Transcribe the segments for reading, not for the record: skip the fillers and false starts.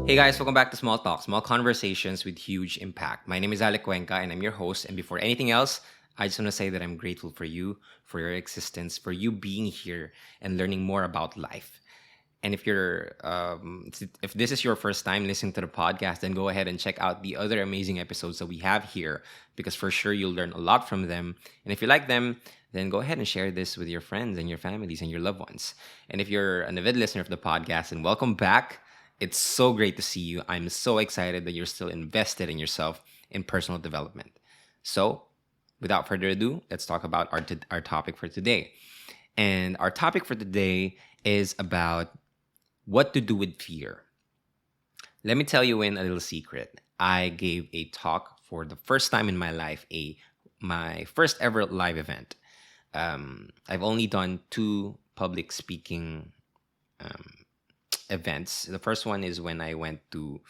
Hey guys, welcome back to Small Talk, small conversations with huge impact. My name is Alec and I'm your host. And before anything else, I just want to say that I'm grateful for you, for your existence, for you being here and learning more about life. And if this is your first time listening to the podcast, then go ahead and check out the other amazing episodes that we have here, because for sure you'll learn a lot from them. And if you like them, then go ahead and share this with your friends and your families and your loved ones. And if you're an avid listener of the podcast, and welcome back. It's so great to see you. I'm so excited that you're still invested in yourself in personal development. So, without further ado, let's talk about our topic for today. And our topic for today is about what to do with fear. Let me tell you in a little secret. I gave a talk for the first time in my life, my first ever live event. I've only done two public speaking events. The first one is when I went to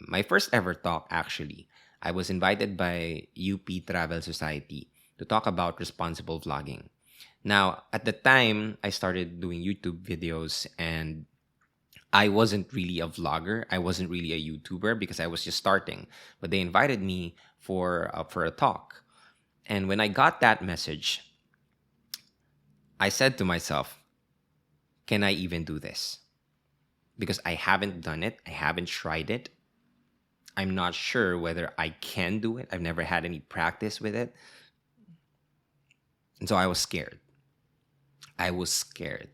my first ever talk, actually. I was invited by UP Travel Society to talk about responsible vlogging. Now, at the time, I started doing YouTube videos and I wasn't really a vlogger. I wasn't really a YouTuber because I was just starting. But they invited me for a talk. And when I got that message, I said to myself, can I even do this? Because I haven't done it. I haven't tried it. I'm not sure whether I can do it. I've never had any practice with it. And so I was scared. I was scared.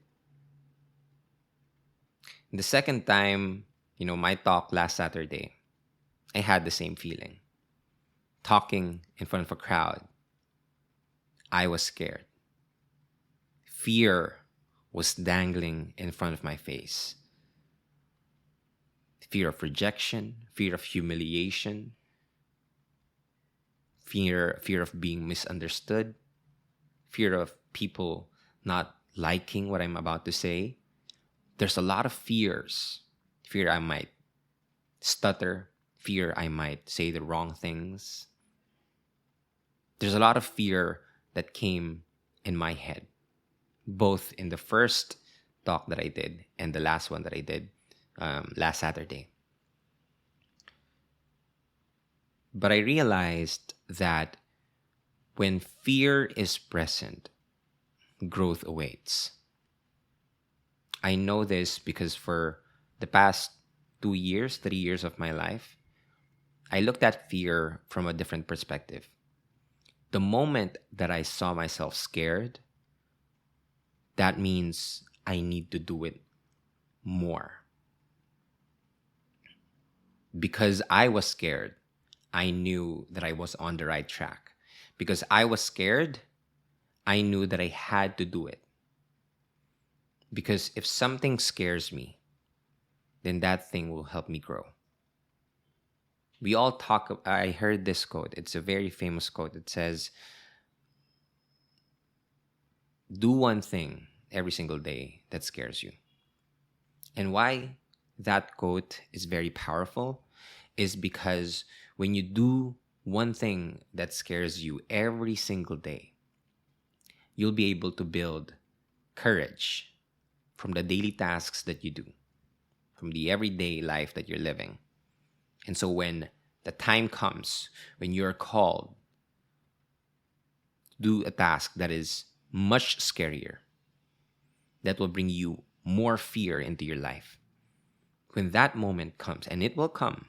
The second time, my talk last Saturday, I had the same feeling. Talking in front of a crowd, I was scared. Fear was dangling in front of my face. Fear of rejection, fear of humiliation, fear of being misunderstood, fear of people not liking what I'm about to say. There's a lot of fears. Fear I might stutter, fear I might say the wrong things. There's a lot of fear that came in my head, both in the first talk that I did and the last one that I did last Saturday. But I realized that when fear is present, growth awaits. I know this because for the past 2 years, 3 years of my life, I looked at fear from a different perspective. The moment that I saw myself scared, that means I need to do it more. Because I was scared, I knew that I was on the right track. Because I was scared, I knew that I had to do it. Because if something scares me, then that thing will help me grow. We all talk, I heard this quote. It's a very famous quote. It says, do one thing every single day that scares you. And why that quote is very powerful is because when you do one thing that scares you every single day, you'll be able to build courage from the daily tasks that you do, from the everyday life that you're living. And so when the time comes, when you're called to do a task that is much scarier, that will bring you more fear into your life. When that moment comes, and it will come,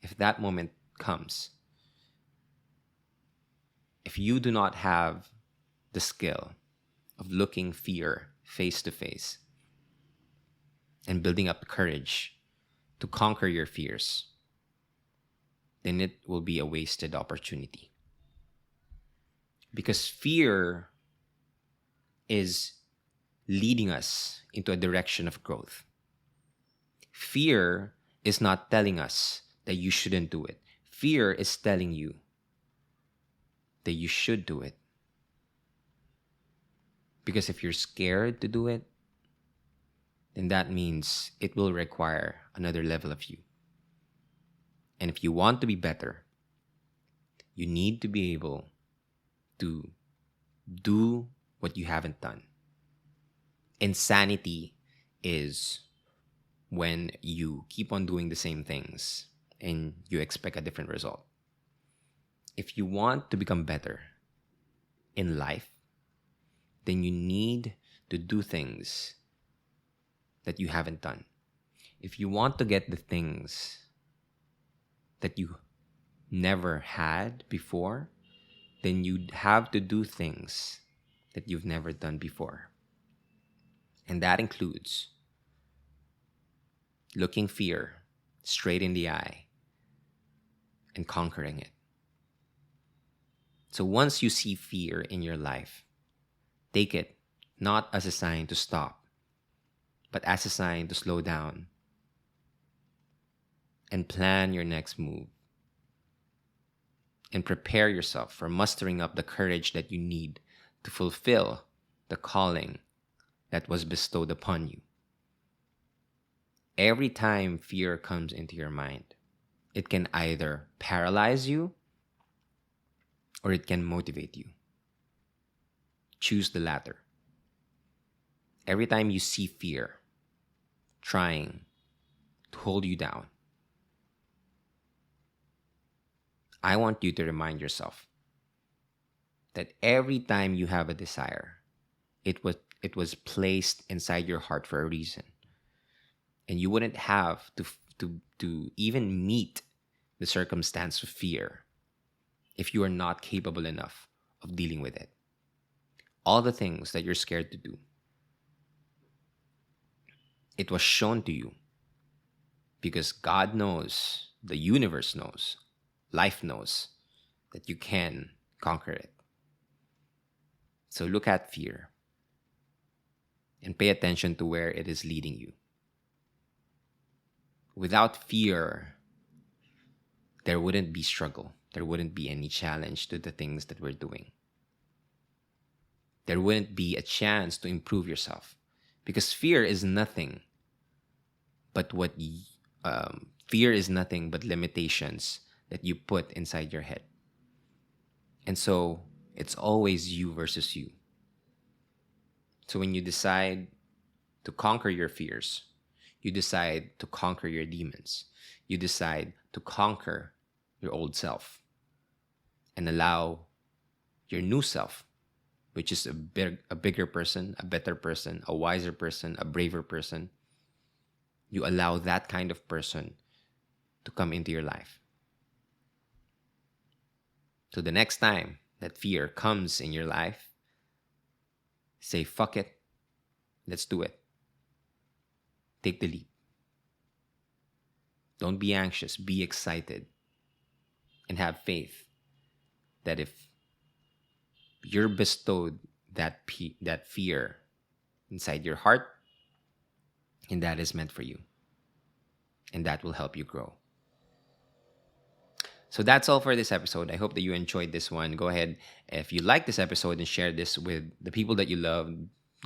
if that moment comes, if you do not have the skill of looking fear face to face and building up courage to conquer your fears, then it will be a wasted opportunity. Because fear is leading us into a direction of growth. Fear is not telling us that you shouldn't do it. Fear is telling you that you should do it. Because if you're scared to do it, then that means it will require another level of you. And if you want to be better, you need to be able to do what you haven't done. Insanity is when you keep on doing the same things and you expect a different result. If you want to become better in life, then you need to do things that you haven't done. If you want to get the things that you never had before, then you'd have to do things that you've never done before. And that includes looking fear straight in the eye and conquering it. So once you see fear in your life, take it not as a sign to stop, but as a sign to slow down and plan your next move and prepare yourself for mustering up the courage that you need to fulfill the calling that was bestowed upon you. Every time fear comes into your mind, it can either paralyze you or it can motivate you. Choose the latter. Every time you see fear trying to hold you down, I want you to remind yourself that every time you have a desire, it was placed inside your heart for a reason. And you wouldn't have to even meet the circumstance of fear if you are not capable enough of dealing with it. All the things that you're scared to do, it was shown to you because God knows, the universe knows, life knows that you can conquer it. So look at fear and pay attention to where it is leading you. Without fear, there wouldn't be struggle. There wouldn't be any challenge to the things that we're doing. There wouldn't be a chance to improve yourself because fear is nothing but fear is nothing but limitations that you put inside your head. And so it's always you versus you. So when you decide to conquer your fears, you decide to conquer your demons, you decide to conquer your old self and allow your new self, which is a bigger person, a better person, a wiser person, a braver person, you allow that kind of person to come into your life. So the next time that fear comes in your life, say, fuck it, let's do it. Take the leap. Don't be anxious, be excited, and have faith that if you're bestowed that fear inside your heart, and that is meant for you, and that will help you grow. So that's all for this episode. I hope that you enjoyed this one. Go ahead, if you like this episode, and share this with the people that you love.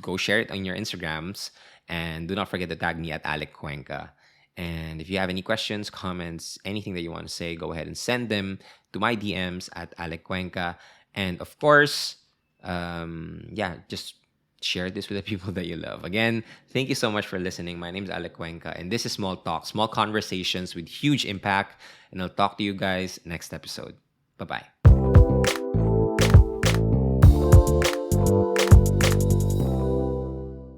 Go share it on your Instagrams, and do not forget to tag me at Alec Cuenca. And if you have any questions, comments, anything that you want to say, go ahead and send them to my DMs at Alec Cuenca. And of course, just share this with the people that you love. Again, thank you so much for listening. My name is Alec Cuenca, and this is Small Talk, small conversations with huge impact. And I'll talk to you guys next episode. Bye-bye.